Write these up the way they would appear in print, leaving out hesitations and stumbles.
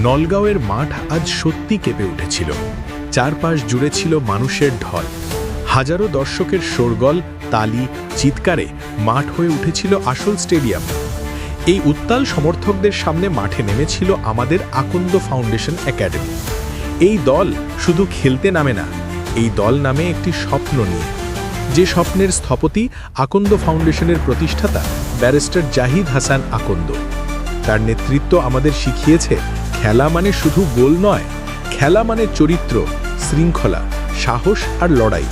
নলগাঁওয়ের মাঠ আজ সত্যি কেঁপে উঠেছিল। চারপাশ জুড়ে ছিল মানুষের ঢল। হাজারো দর্শকের শোরগোল, তালি, চিৎকারে মাঠ হয়ে উঠেছিল আসল স্টেডিয়াম। এই উত্তাল সমর্থকদের সামনে মাঠে নেমেছিল আমাদের আকন্দ ফাউন্ডেশন একাডেমি। এই দল শুধু খেলতে নামে না, এই দল নামে একটি স্বপ্ন নিয়ে, যে স্বপ্নের স্থপতি আকন্দ ফাউন্ডেশনের প্রতিষ্ঠাতা ব্যারিস্টার জাহিদ হাসান আকন্দ। তার নেতৃত্ব আমাদের শিখিয়েছে খেলা মানে শুধু গোল নয়, খেলা মানে চরিত্র, শৃঙ্খলা, সাহস আর লড়াই।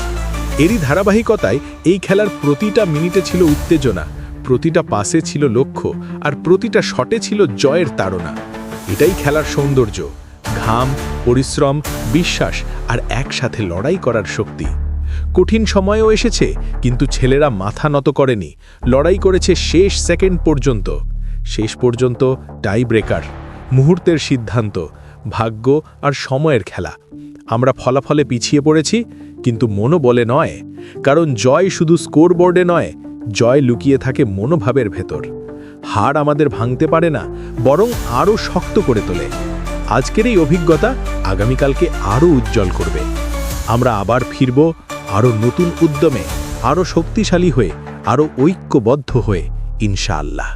এরই ধারাবাহিকতায় এই খেলার প্রতিটা মিনিটে ছিল উত্তেজনা, প্রতিটা পাসে ছিল লক্ষ্য, আর প্রতিটা শটে ছিল জয়ের তাড়না। এটাই খেলার সৌন্দর্য, ঘাম, পরিশ্রম, বিশ্বাস আর একসাথে লড়াই করার শক্তি। কঠিন সময়ও এসেছে, কিন্তু ছেলেরা মাথা নত করেনি, লড়াই করেছে শেষ সেকেন্ড পর্যন্ত। শেষ পর্যন্ত টাই ব্রেকার, মুহূর্তের সিদ্ধান্ত, ভাগ্য আর সময়ের খেলা। আমরা ফলাফলে পিছিয়ে পড়েছি, কিন্তু মনোবলে নয়, কারণ জয় শুধু স্কোরবোর্ডে নয়, জয় লুকিয়ে থাকে মনোভাবের ভেতর। হার আমাদের ভাঙতে পারে না, বরং আরও শক্ত করে তোলে। আজকের এই অভিজ্ঞতা আগামীকালকে আরও উজ্জ্বল করবে। আমরা আবার ফিরব আরও নতুন উদ্যমে, আরও শক্তিশালী হয়ে, আরও ঐক্যবদ্ধ হয়ে, ইনশাআল্লাহ।